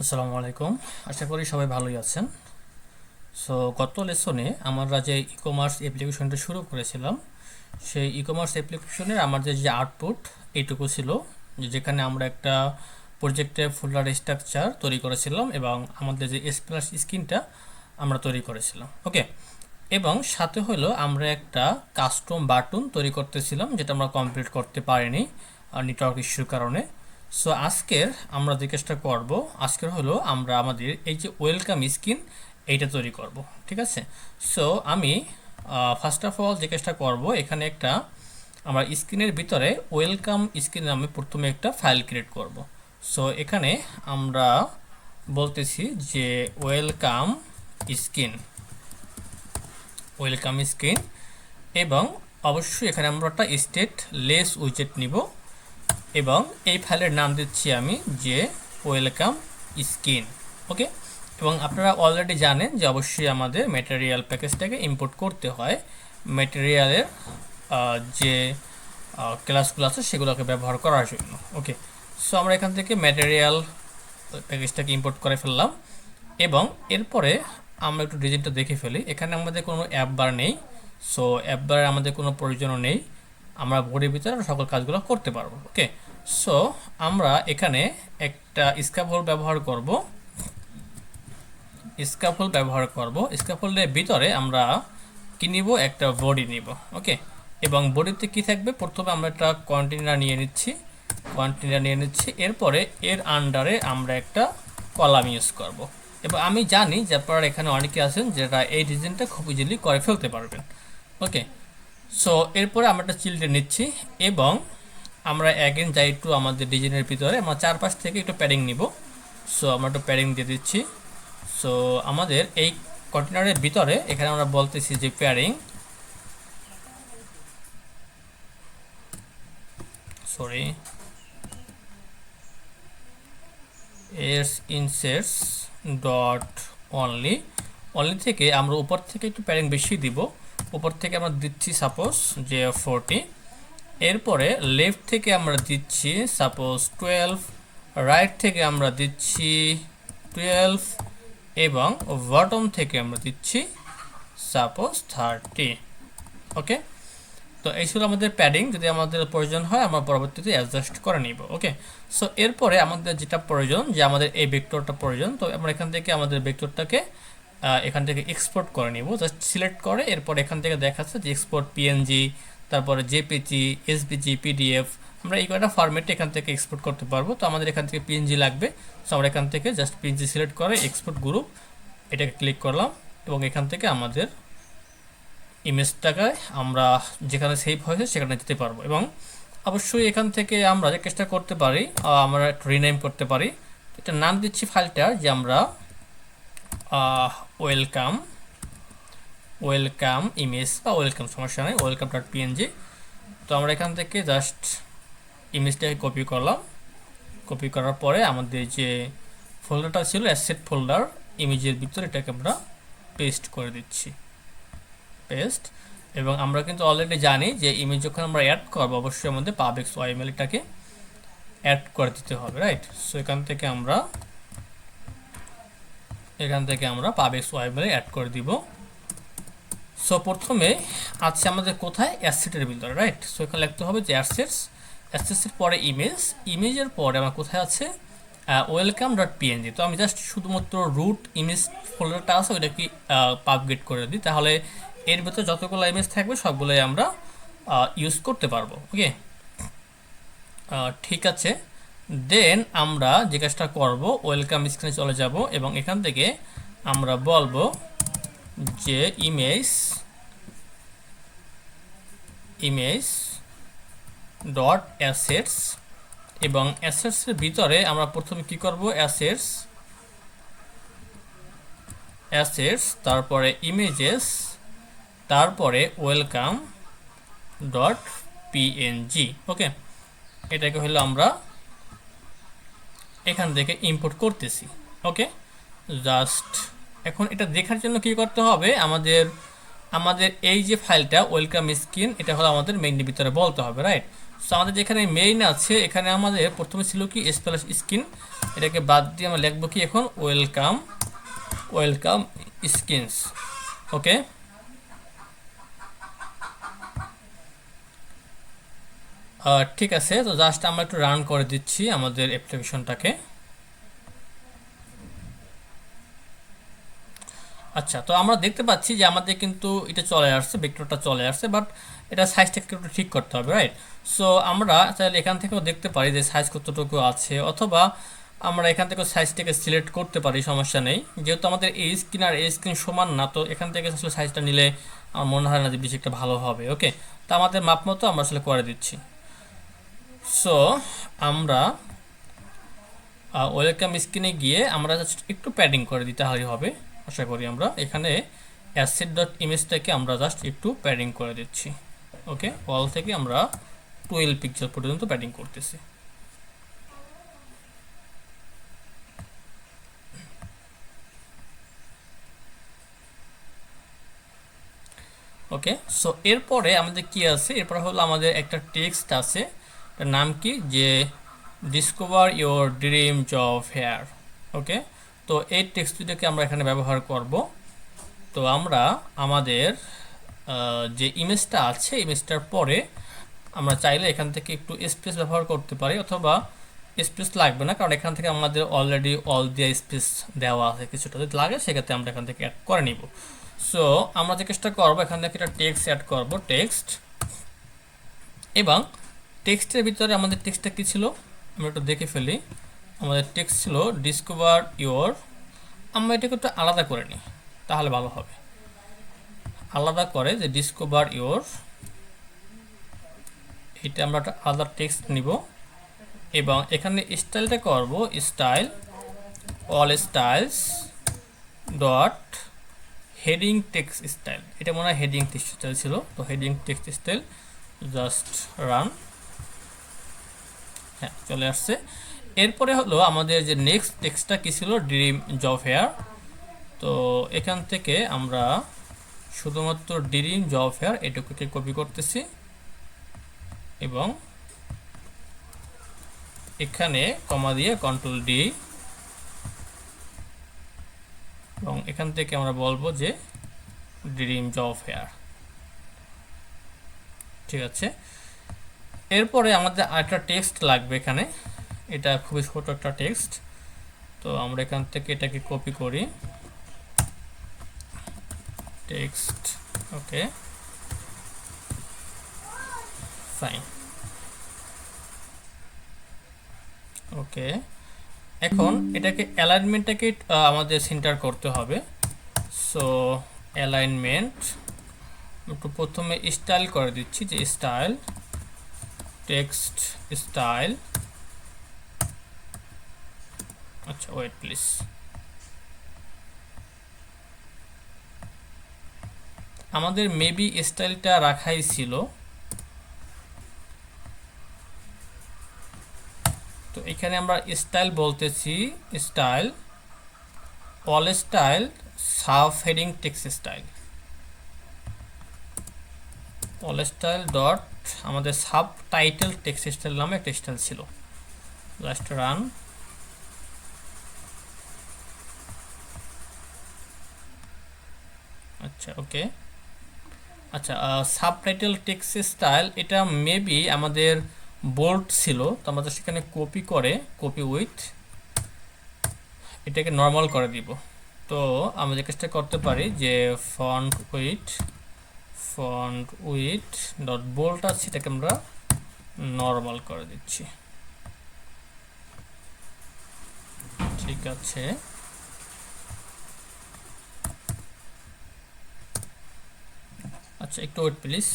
আসসালামু আলাইকুম। আশা করি সবাই ভালোই আছেন। সো গত লেসনে আমরা যে ই কমার্স অ্যাপ্লিকেশনটা শুরু করেছিলাম, সেই ই কমার্স অ্যাপ্লিকেশনের আমাদের যে আউটপুট এইটুকু ছিল, যেখানে আমরা একটা প্রজেক্টে ফোল্ডার স্ট্রাকচার তৈরি করেছিলাম এবং আমাদের যে স্প্ল্যাশ স্ক্রিনটা আমরা তৈরি করেছিলাম। ওকে, এবং সাথে হলো আমরা একটা কাস্টম বাটন তৈরি করতেছিলাম, যেটা আমরা কমপ্লিট করতে পারিনি নেটওয়ার্ক ইস্যুর কারণে। সো আজকের আমরা যে কাজটা করব, আজকের হলো আমরা আমাদের এই যে ওয়েলকাম স্ক্রিন এইটা তৈরি করব। ঠিক আছে? সো আমি ফার্স্ট অফ অল যে কাজটা করব, এখানে একটা আমরা স্ক্রিনের ভিতরে ওয়েলকাম স্ক্রিন নামে প্রথমে একটা ফাইল ক্রিয়েট করব। সো এখানে আমরা বলতেছি যে ওয়েলকাম স্ক্রিন এবং অবশ্যই এখানে আমরা একটা স্টেট লেস উইজেট নিব এবং এই ফাইলের নাম দিচ্ছি আমি যে ওয়েলকাম স্ক্রিন। ওকে, এবং আপনারা অলরেডি জানেন যে অবশ্যই আমাদের ম্যাটেরিয়াল প্যাকেজটাকে ইম্পোর্ট করতে হয় ম্যাটেরিয়ালের যে ক্লাসগুলো আছে সেগুলোকে ব্যবহার করার জন্য। ওকে, সো আমরা এখান থেকে ম্যাটেরিয়াল প্যাকেজটাকে ইম্পোর্ট করে ফেললাম এবং এরপরে আমরা একটু ডিজাইনটা দেখে ফেলি। এখানে আমাদের কোনো অ্যাপ বার নেই, সো অ্যাপ বারের আমাদের কোনো প্রয়োজনও নেই, আমরা বোর্ডের ভিতরে সকল কাজগুলো করতে পারবো। ওকে, সো আমরা এখানে একটা স্ক্যাফোল্ড ব্যবহার করব। স্ক্যাফোল্ডের ভিতরে আমরা কি নিব, একটা বডি নিব। ওকে, এবং বডিতে কি থাকবে, প্রথমে আমরা একটা কন্টেইনার নিয়ে নিচ্ছি, এরপরে এর আন্ডারে আমরা একটা কলাম ইউজ করব। এবং আমি জানি যে আপনারা এখানে অনেকে আছেন যারা এই ডিজাইনটা খুব ইজিলি করে ফেলতে পারবেন। ওকে, সো এরপরে আমরা একটা চিলড্রেন নিচ্ছি এবং আমরা অ্যাগেন যাই একটু আমাদের ডিজাইনের ভিতরে, আমরা চারপাশ থেকে একটু প্যাডিং নিব। সো আমরা একটু প্যাডিং দিয়ে দিচ্ছি। সো আমাদের এই কন্টেনারের ভিতরে এখানে আমরা বলতেছি যে প্যাডিং ইনসেটস ডট অনলি থেকে আমরা উপর থেকে একটু প্যাডিং বেশি দিব। উপর থেকে আমরা দিচ্ছি সাপোজ যে 40, এরপরে লেফট থেকে আমরা দিচ্ছি সাপোজ 12, রাইট থেকে আমরা দিচ্ছি 12 এবং বটম থেকে আমরা দিচ্ছি সাপোজ 30। ওকে, তো এই ছিল আমাদের প্যাডিং। যদি আমাদের প্রয়োজন হয় আমরা পরবর্তীতে অ্যাডজাস্ট করে নিব। ওকে, সো এরপরে আমাদের যেটা প্রয়োজন, যে আমাদের এই ভেক্টরটা প্রয়োজন, তো আমরা এখান থেকে আমাদের ভেক্টরটাকে এখান থেকে এক্সপোর্ট করে নিব। জাস্ট সিলেক্ট করে এরপর এখান থেকে দেখাচ্ছে যে এক্সপোর্ট পিএনজি, তারপরে জেপিজি, এসভিজি, পিডিএফ, আমরা এই কয়টা ফরম্যাটে এখান থেকে এক্সপোর্ট করতে পারবো। তো আমাদের এখান থেকে পিএনজি লাগবে, সো আমরা এখান থেকে জাস্ট পিএনজি সিলেক্ট করে এক্সপোর্ট গ্রুপ এটাকে ক্লিক করলাম এবং এখান থেকে আমাদের ইমেজটাকে আমরা যেখানে সেভ হয়েছে সেখানে যেতে পারবো। এবং অবশ্যই এখান থেকে আমরা যে চেষ্টা করতে পারি, আমরা একটু রিনেম করতে পারি। এটা নাম দিচ্ছি ফাইলটার যে আমরা ওয়েলকাম ইমেজ বা ওয়েলকাম, সমস্যা নেই, ওয়েলকাম ডট পিএনজি। তো আমরা এখান থেকে জাস্ট ইমেজটাকে কপি করলাম। কপি করার পরে আমাদের যে ফোল্ডারটা ছিল অ্যাসেট ফোল্ডার, ইমেজের ভিতরে এটাকে আমরা পেস্ট করে দিচ্ছি, পেস্ট। এবং আমরা কিন্তু অলরেডি জানি যে ইমেজ যখন আমরা অ্যাড করবো অবশ্যই আমাদের পাবএক্স ওয়াইএমএল এটাকে অ্যাড করে দিতে হবে, রাইট? সো এখান থেকে আমরা পাবএক্স ওয়াইএমএল অ্যাড করে দিব। সো প্রথমে আছে আমাদের কোথায়, অ্যাসেটের ভিতরে, রাইট? সো এখানে লিখতে হবে যে অ্যাসেটের পরে ইমেজের পরে আমার কোথায় আছে ওয়েলকাম ডট পিএনজি। তো আমি জাস্ট শুধুমাত্র রুট ইমেজ ফোল্ডারটা আছে ওইটাকে পাবগেট করে দিই, তাহলে এর ভিতরে যতগুলো ইমেজ থাকবে সবগুলোই আমরা ইউজ করতে পারবো। ওকে, ঠিক আছে। দেন আমরা যে কাজটা করবো, ওয়েলকাম স্ক্রিনে চলে যাব এবং এখান থেকে আমরা বলবো যে ইমেজ ডট অ্যাসেটস, এবং অ্যাসেটসের ভিতরে আমরা প্রথমে কি করব, অ্যাসেটস তারপরে ইমেজেস, তারপরে ওয়েলকাম ডট পিএনজি। ওকে, এটাকে হলো আমরা এখান থেকে ইম্পোর্ট করতেছি। ওকে, জাস্ট এখন এটা দেখার জন্য কি করতে হবে, আমাদের এই যে ফাইলটা ওয়েলকাম স্ক্রিন, এটা হলো আমাদের মেইনের ভিতরে বলতে হবে, রাইট? সো আমাদের যেখানে মেইন আছে এখানে আমাদের প্রথমে ছিল কি স্প্ল্যাশ স্ক্রিন, এটাকে বাদ দিয়ে আমরা লিখবো কি এখন ওয়েলকাম ওয়েলকাম স্ক্রিনস। ওকে, ঠিক আছে। তো জাস্ট আমরা একটু রান করে দিচ্ছি আমাদের অ্যাপ্লিকেশনটাকে। আচ্ছা, তো আমরা দেখতে পাচ্ছি যে আমাদের কিন্তু এটা চলে আসছে, ভেক্টরটা চলে আসছে, বাট এটা সাইজটাকে একটু ঠিক করতে হবে, রাইট? সো আমরা চাইলে এখান থেকেও দেখতে পারি যে সাইজ কতটুকু আছে, অথবা আমরা এখান থেকেও সাইজটাকে সিলেক্ট করতে পারি, সমস্যা নেই। যেহেতু আমাদের এই স্ক্রিন আর এই স্ক্রিন সমান না, তো এখান থেকে আসলে সাইজটা নিলে আমার মনে হয় না যে বেশি একটা ভালো হবে। ওকে, তো আমাদের মাপ মতো আমরা আসলে করে দিচ্ছি। সো আমরা ওয়েলকাম স্ক্রিনে গিয়ে আমরা জাস্ট একটু প্যাডিং করে দিতে হবে। আশা করি আমরা এখানে অ্যাসেট ডট ইমেজটাকে আমরা জাস্ট একটু প্যাডিং করে দিচ্ছি। ওকে, অল থেকে আমরা 12 পিক্সেল পর্যন্ত প্যাডিং করতেছি। ওকে, সো এরপরে আমাদের কি আছে, এরপরে হলো আমাদের একটা টেক্সট আছে, এটার নাম কি, যে discover your dream job here. Okay, তো এই টেক্সটটাকে আমরা এখানে ব্যবহার করব। তো আমরা আমাদের যে ইমেজটা আছে, ইমেজটার পরে আমরা চাইলে এখান থেকে একটু স্পেস ব্যবহার করতে পারি, অথবা স্পেস লাগবে না, কারণ এখান থেকে আমাদের অলরেডি অল দিয়ে স্পেস দেওয়া আছে। কিছুটা যদি লাগে সেক্ষেত্রে আমরা এখান থেকে অ্যাড করে নিব। সো আমরা যে কাজটা করবো, এখান থেকে একটা টেক্সট অ্যাড করব, টেক্সট, এবং টেক্সটের ভিতরে আমাদের টেক্সটটা কী ছিল আমরা একটু দেখে ফেলি। আমাদের টেক্সট ছিল ডিসকভার ইওর, আমরা এটাকে একটু আলাদা করে নিই তাহলে ভালো হবে। আলাদা করে যে ডিসকভার ইওর, এটা আমরা একটা আলাদা টেক্সট নিব, এবং এখানে স্টাইলটা করব style all styles dot heading text style. এটা মনে হয় হেডিং টেক্সট স্টাইল ছিল, তো heading text style, just run. হ্যাঁ, চলে আসছে। এরপরে হলো আমাদের যে নেক্সট টেক্সটটা কী ছিল, ড্রিম জব হেয়ার। তো এখান থেকে আমরা শুধুমাত্র ড্রিম জব হেয়ার এটুকুকে কপি করতেছি, এবং এখানে কমা দিয়ে কন্ট্রোল ডি, এবং এখান থেকে আমরা বলবো যে ড্রিম জব হেয়ার। ঠিক আছে, এরপরে আমাদের আরেকটা টেক্সট লাগবে এখানে, এটা খুবই ছোট একটা টেক্সট। তো আমরা এখান থেকে এটাকে কপি করি, টেক্সট। ওকে, ফাইন। ওকে, এখন এটাকে অ্যালাইনমেন্টটাকে আমাদের সেন্টার করতে হবে। সো অ্যালাইনমেন্ট একটু প্রথমে স্টাইল করে দিচ্ছি, যে স্টাইল টেক্সট স্টাইল। আচ্ছা, ওয়েট প্লিজ, আমাদের মেবি স্টাইলটা রাখাই ছিল। তো এখানে আমরা স্টাইল বলতেছি style all style sub heading text style, all style dot আমাদের সাব টাইটেল টেক্সট স্টাইল নামে একটা স্টাইল ছিল। Last run. আচ্ছা, ওকে, আচ্ছা, সাব টাইটেল টেক্সট স্টাইল এটা মেবি আমাদের বোল্ড ছিল, তো আমাদের সেখানে কপি করে কপি উইথ এটাকে নর্মাল করে দিব। তো আমরা যে কাজটা করতে পারি যে ফন্ট উইথ ডট বোল্ড আছে, এটাকে আমরা নর্মাল করে দিচ্ছি। ঠিক আছে, আচ্ছা, একটু ওয়েট প্লিজ।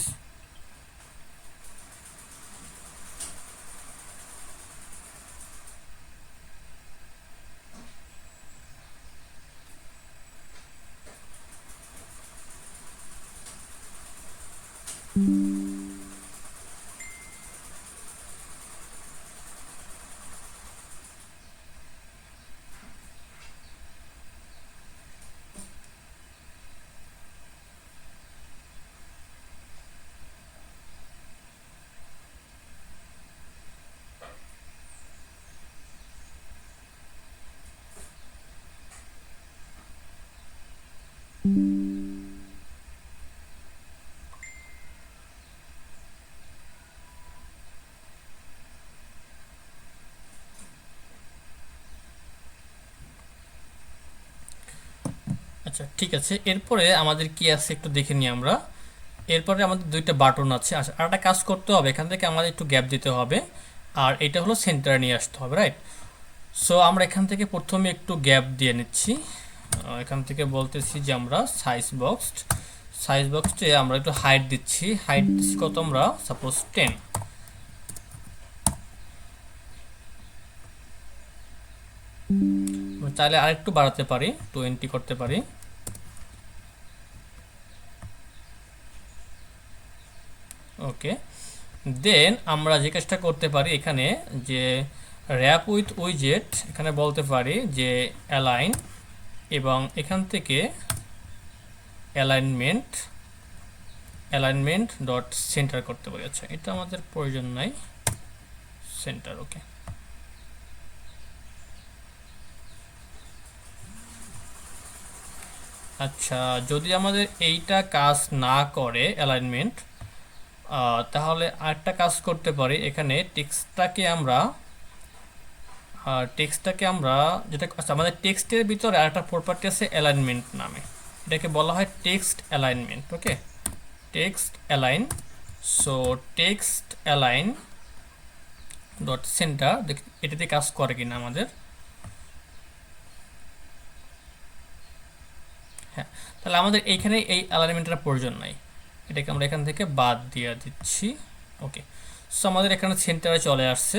আচ্ছা ঠিক আছে, এরপরে আমাদের কি আছে একটু দেখে নিই আমরা। এরপরে আমাদের দুইটা বাটন আছে। আচ্ছা, আর একটা কাজ করতে হবে, এখান থেকে আমাদের একটু গ্যাপ দিতে হবে, আর এটা হলো সেন্টারে নিয়ে আসতে হবে, রাইট? সো আমরা এখান থেকে প্রথমে একটু গ্যাপ দিয়ে নিচ্ছি। এখান থেকে বলতেছি যে আমরা সাইজ বক্সে আমরা একটু হাইট দিচ্ছি। হাইট দিচ্ছি কত আমরা, সাপোজ 10। চাইলে আরেকটু বাড়াতে পারি, 20 করতে পারি। ওকে, দেন আমরা যে কাজটা করতে পারি এখানে, যে র্যাপ উইথ উইজেট, এখানে বলতে পারি যে অ্যালাইন, এবং এখান থেকে অ্যালাইনমেন্ট ডট সেন্টার করতে পারি। আচ্ছা, এটা আমাদের প্রয়োজন নাই, সেন্টার। ওকে, আচ্ছা, যদি আমাদের এইটা কাজ না করে অ্যালাইনমেন্ট, তাহলে আরেকটা কাজ করতে পারি। এখানে টেক্সটটাকে আমরা যেটা, আচ্ছা, আমাদের টেক্সটের ভিতরে আরেকটা প্রপার্টি আছে অ্যালাইনমেন্ট নামে, এটাকে বলা হয় text alignment. Okay, text align. So text align dot centre, এটাতে কাজ করে কিনা আমাদের। হ্যাঁ, তাহলে আমাদের এইখানে এই অ্যালাইনমেন্টের প্রয়োজন নাই, এটাকে আমরা এখান থেকে বাদ দিয়ে দিচ্ছি। ওকে, সো আমাদের এখানে সেন্টারে চলে আসছে।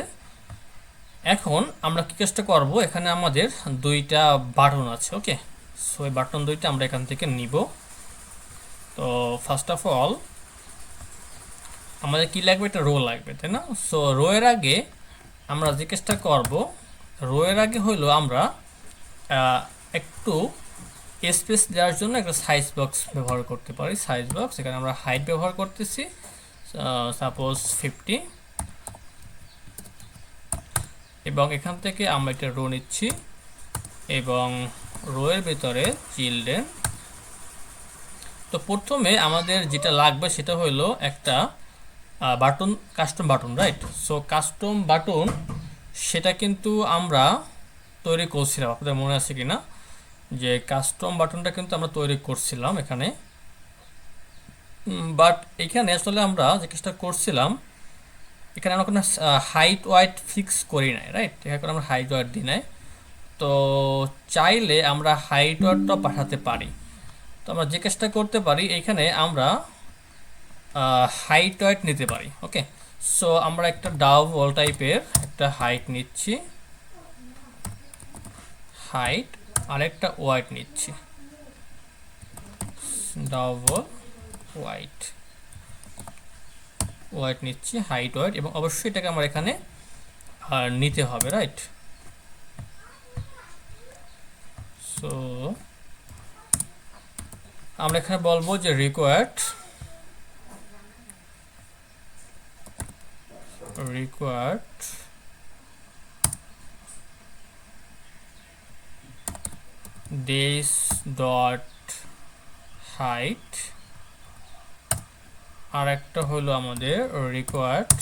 এখন আমরা কি কাজটা করব, এখানে আমাদের দুইটা বাটন আছে। ওকে, সো এই বাটন দুইটা আমরা এখান থেকে নিব। তো ফার্স্ট অফ অল আমাদের কি লাগবে, একটা রো লাগবে, তাই না? সো রো এর আগে আমরা যে কাজটা করব, রো এর আগে হইলো আমরা একটু স্পেস দেওয়ার জন্য একটা সাইজ বক্স ব্যবহার করতে পারি। সাইজ বক্স, এখানে আমরা হাইট ব্যবহার করতেছি, সাপোজ 50, এবং এখান থেকে আমরা একটা রো নিচ্ছি, এবং রো এর ভিতরে চিলড্রেন। তো প্রথমে আমাদের যেটা লাগবে সেটা হলো একটা button, custom button, right? So custom button, সেটা কিন্তু আমরা তৈরি করছিলাম, আপনাদের মনে আছে কিনা, যে কাস্টম বাটনটা কিন্তু আমরা তৈরি করছিলাম এখানে। বাট এখানে আসলে আমরা যে কাজটা করছিলাম, এখানে আমরা কোনো হাইট ওয়াইট ফিক্স করি নাই, রাইট? এখানে আমরা হাইট ওয়াইট দিই নাই। তো চাইলে আমরা হাইট ওয়াইটটাও পাঠাতে পারি। তো আমরা যে কাজটা করতে পারি, এখানে আমরা হাইট ওয়াইট নিতে পারি। ওকে, সো আমরা একটা ডাবল টাইপের একটা হাইট নিচ্ছি, হাইট, আর একটা ওয়াইট নিচ্ছি, ডাবল ওয়াইট নিচ্ছি, হাইট ওয়াইট, এবং অবশ্যই এটাকে আমার এখানে নিতে হবে, রাইট? সো আমরা এখানে বলবো যে রিকোয়ার্ড this dot height, আর একটা হলো আমাদের রিকোয়ার্ড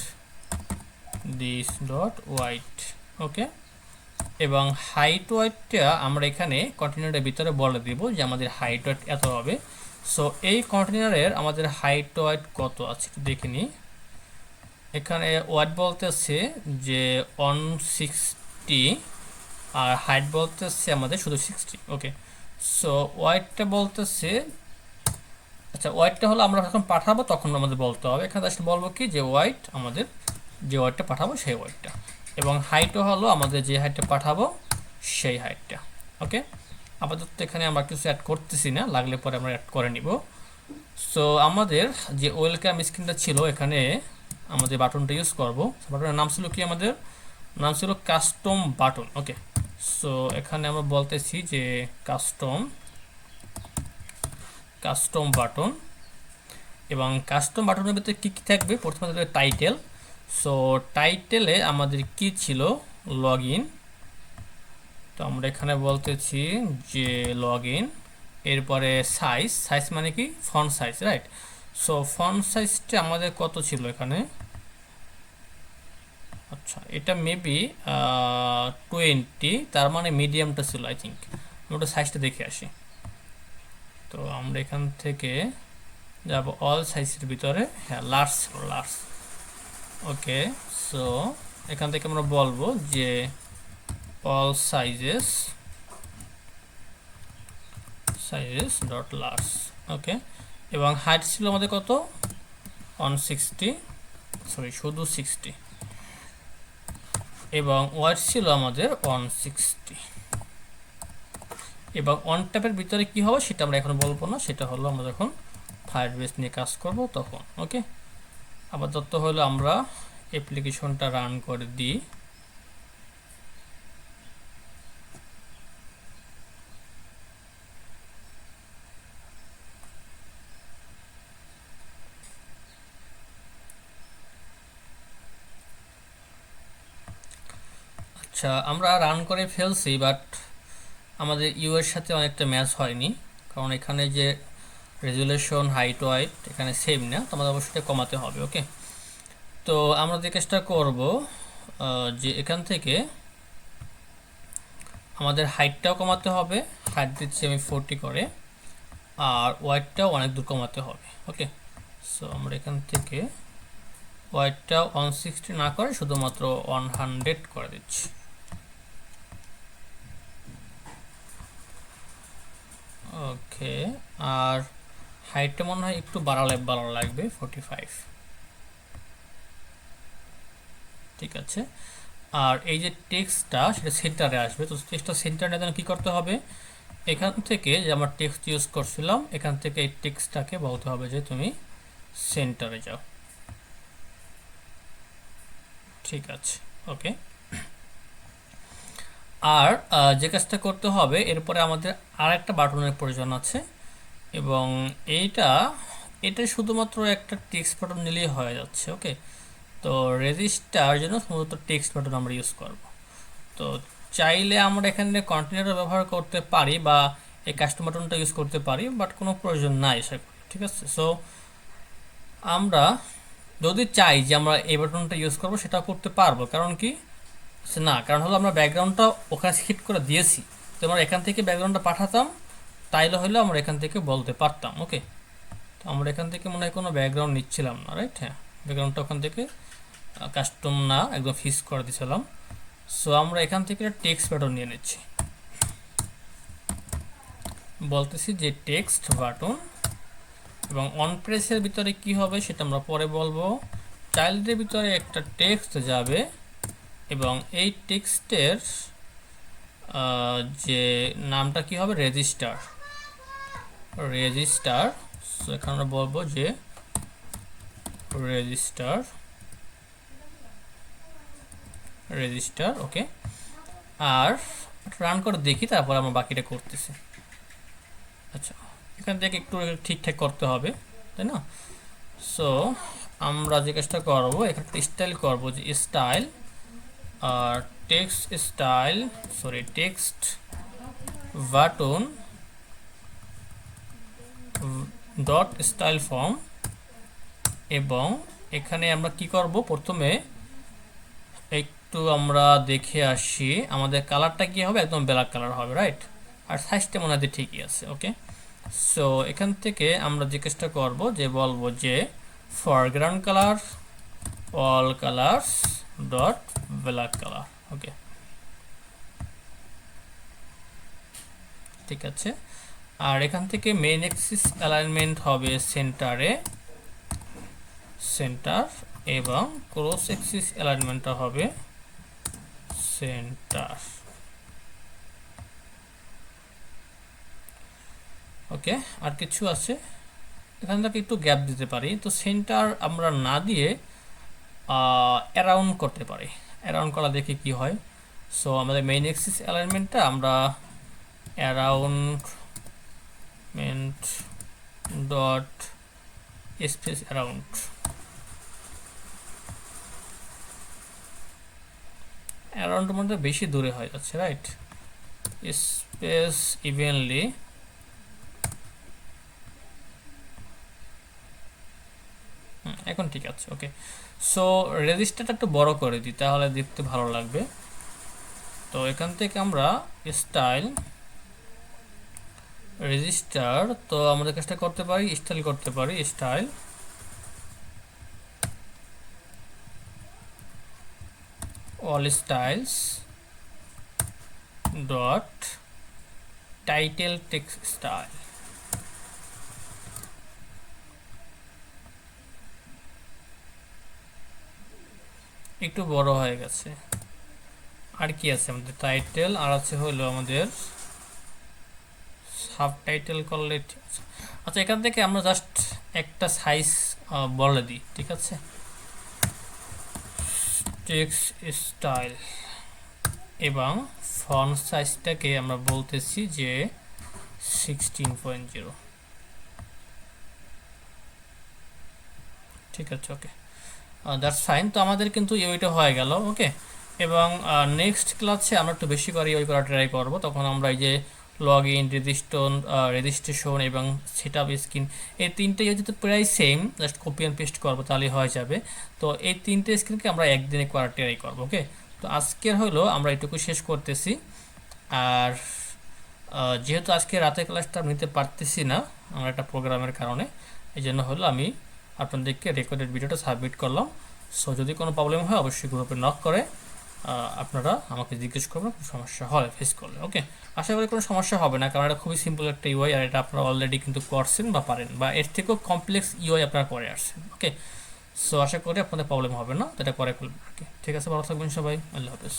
this dot weight। ওকে, এবং হাইট ওয়াইটটা আমরা এখানে কন্টেনারের ভিতরে বলে দেব যে আমাদের হাইট ওয়াইট এত হবে। সো এই কন্টেনারের আমাদের হাইট ওয়াইট কত আছে একটু দেখে নিই। এখানে ওয়াইট বলতেছে যে 160, আর হাইট বলতেছে আমাদের শুধু 60। ওকে, সো ওয়াইটটা বলতেছে, আচ্ছা, ওয়াইটটা হলো আমরা যখন পাঠাবো তখন আমাদের বলতে হবে। এখানে আসলে বলবো কি, যে ওয়াইট, আমাদের যে ওয়াইটটা পাঠাবো সেই ওয়াইটটা, এবং হাইটও হলো আমাদের যে হাইটটা পাঠাবো সেই হাইটটা। ওকে, আপাতত এখানে আমরা কিছু অ্যাড করতেছি না, লাগলে পরে আমরা অ্যাড করে নিব। সো আমাদের যে ওয়েলকাম স্ক্রিনটা ছিল, এখানে আমাদের বাটনটা ইউজ করব। বাটনের নাম ছিল কি, আমাদের নাম ছিল কাস্টম বাটন। ওকে, সো এখানে আমরা বলতেছি যে কাস্টম বাটন, এবং কাস্টম বাটনের ভিতরে কী কী থাকবে, প্রথমে থাকবে টাইটেল। সো টাইটেলে আমাদের কি ছিল, লগ ইন। তো আমরা এখানে বলতেছি যে লগ ইন, এরপরে সাইজ মানে কি, font size, right? So font সাইজটা আমাদের কত ছিল এখানে, আচ্ছা, এটা মেবি 20, তার মানে মিডিয়ামটা ছিল, আই থিঙ্ক। আমরা সাইজটা দেখে আসি। তো আমরা এখান থেকে যাব অল সাইজের ভিতরে, হ্যাঁ লার্জ লার্জ। ওকে, সো এখান থেকে আমরা বলবো যে অল সাইজেস ডট লার্জ। ওকে, এবং হাইট ছিল আমাদের কত 160, সরি শুধু 60, এবং ওয়াইড ছিল আমাদের 160, এবং অন ট্যাপের ভিতরে কি হবে সেটা আমরা এখন বলবো না, সেটা হলো আমরা যখন ফায়ারবেস নিয়ে কাজ করব তখন। ওকে, আপাতত হলো আমরা অ্যাপ্লিকেশনটা রান করে দিই। আচ্ছা, আমরা রান করে ফেলছি, বাট আমাদের ইউ এর সাথে অনেকটা ম্যাচ হয়নি, কারণ এখানে যে রেজুলেশন হাইট ওয়াইট এখানে সেম না, তো আমাদের অবশ্যই কমাতে হবে। ওকে, তো আমরা যে কাজটা করব যে এখান থেকে আমাদের হাইটটাও কমাতে হবে, হাইট দিচ্ছি আমি 40 করে, আর ওয়াইটটাও অনেক দূর কমাতে হবে। ওকে, সো আমরা এখান থেকে ওয়াইটটা 160 না করে শুধুমাত্র 100 করে দিচ্ছি। ওকে, আর হাইটটা মনে হয় একটু বাড়ালে ভালো লাগবে, 45। ঠিক আছে, আর এই যে টেক্সটটা সেটা সেন্টারে আসবে, তো টেক্সটটা সেন্টারে যেন কী করতে হবে, এখান থেকে যে আমরা টেক্সট ইউজ করছিলাম এখান থেকে এই টেক্সটটাকে বলতে হবে যে তুমি সেন্টারে যাও। ঠিক আছে, ওকে, আর যে কাজটা করতে হবে এরপরে আমাদের আর একটা বাটনের প্রয়োজন আছে, এবং এটা শুধুমাত্র একটা টেক্সট বাটন নিলেই হয়ে যাচ্ছে। ওকে, তো রেজিস্টার জন্য শুধুমাত্র টেক্সট বাটন আমরা ইউজ করব। তো চাইলে আমরা এখানে কন্টেনারও ব্যবহার করতে পারি বা এই কাস্টম বাটনটা ইউজ করতে পারি, বাট কোনো প্রয়োজন নাই আশা করি। ঠিক আছে, সো আমরা যদি চাই যে আমরা এই বাটনটা ইউজ করব সেটাও করতে পারবো, কারণ কি না, কারণ হলো আমরা ব্যাকগ্রাউন্ডটা ওখানে হিট করে দিয়েছি, তো আমরা এখান থেকে ব্যাকগ্রাউন্ডটা পাঠাতাম, তাইলে হলে আমরা এখান থেকে বলতে পারতাম। ওকে, তো আমরা এখান থেকে মনে হয় কোনো ব্যাকগ্রাউন্ড নিচ্ছিলাম না, রাইট? হ্যাঁ, ব্যাকগ্রাউন্ডটা ওখান থেকে কাস্টম না একদম ফিক্স করে দিয়েছিলাম। সো আমরা এখান থেকে টেক্সট বাটন নিয়ে নিচ্ছি, বলতেছি যে টেক্সট বাটন, এবং অন প্রেসের ভিতরে কি হবে সেটা আমরা পরে বলবো। চাইল্ডের ভিতরে একটা টেক্সট যাবে, এবং এই টেক্সটের যে নামটা কি হবে, রেজিস্টার। সো এখানে আমরা বলবো যে রেজিস্টার। ওকে, আর রান করে দেখি, তারপর আমরা বাকিটা করতেছি। আচ্ছা, এখান থেকে একটু ঠিকঠাক করতে হবে, তাই না? সো আমরা যে কাজটা করবো এখানে স্টাইল করবো, যে স্টাইল আর text button dot style form, এবং এখানে আমরা কি করব, প্রথমে একটু আমরা দেখে আসি আমাদের কালারটা কি হবে, একদম ব্ল্যাক কালার হবে, রাইট? আর সাইজটা মনে হয় ঠিকই আছে। ওকে, সো এখান থেকে আমরা যে কাজটা করব, যে বলবো যে foreground colour all colours dot black colour. Okay, ঠিক আছে, আর এখান থেকে মেইন অ্যাক্সিস অ্যালাইনমেন্ট হবে সেন্টার, এবং ক্রস অ্যাক্সিস অ্যালাইনমেন্টটা হবে সেন্টার। ওকে, আর কিছু আছে এখান থেকে একটু গ্যাপ দিতে পারি, তো সেন্টার আমরা না দিয়ে অ্যারাউন্ড করতে পারি। অ্যারাউন্ড করা দেখে কি হয়। সো আমাদের মেইন অ্যাক্সিস অ্যালাইনমেন্টটা আমরা অ্যারাউন্ডমেন্ট ডট স্পেস অ্যারাউন্ড, অ্যারাউন্ডের মধ্যে বেশি দূরে হয়ে যাচ্ছে, রাইট? স্পেস ইভেনলি, এখন ঠিক আছে। ওকে, সো রেজিস্টারটা একটু বড় করে দিই, তাহলে দেখতে ভালো লাগবে। তো এখান থেকে আমরা স্টাইল রেজিস্টার, তো আমাদের কাজটা করতে পারি, স্টাইল করতে পারি, style all styles dot title text style। একটু বড় হয়ে গেছে। আর কি আছে আমাদের? টাইটেল, আর আছে হলো আমাদের সাবটাইটেল করলে ঠিক আছে। আচ্ছা, এখান থেকে আমরা জাস্ট একটা সাইজ বলে দিই, ঠিক আছে? টেক্সট স্টাইল এবং ফন্ট সাইজটাকে আমরা বলতেছি যে 16.0। ঠিক আছে, ওকে, দ্যাটস ফাইন। তো আমাদের কিন্তু ইউইটা হয়ে গেল, ওকে। এবং নেক্সট ক্লাসে আমরা একটু বেশি করে ইউই করা ট্রাই করবো। তখন আমরা এই যে লগ ইন, রেজিস্ট্রেশন এবং সেট আপ স্ক্রিন, এই তিনটে ইয়ে যদি প্রায় same, just copy and paste করবো তাহলে হয়ে যাবে। তো এই তিনটে স্ক্রিনকে আমরা একদিনে করার ট্রাই করবো, ওকে। তো আজকের হলো আমরা এটুকু শেষ করতেছি। আর যেহেতু আজকে রাতের ক্লাসটা নিতে পারতেছি না আমরা একটা প্রোগ্রামের কারণে, এই জন্য হলো আমি আপনাদেরকে রেকর্ডেড ভিডিওটা সাবমিট করলাম। সো যদি কোনো প্রবলেম হয় অবশ্যই গ্রুপে নক করে আপনারা আমাকে জিজ্ঞেস করবেন কোনো সমস্যা হয় ফেস করলে, ওকে। আশা করি কোনো সমস্যা হবে না, কারণ এটা খুবই সিম্পল একটা ইউআই, আর এটা আপনারা অলরেডি কিন্তু করছেন বা পারেন, বা এর থেকেও কমপ্লেক্স ইউআই আপনারা করে আসছেন, ওকে। সো আশা করি আপনাদের প্রবলেম হবে না, এটা করে ফেলবেন, ওকে। ঠিক আছে, ভালো থাকবেন সবাই, আল্লাহ হাফেজ।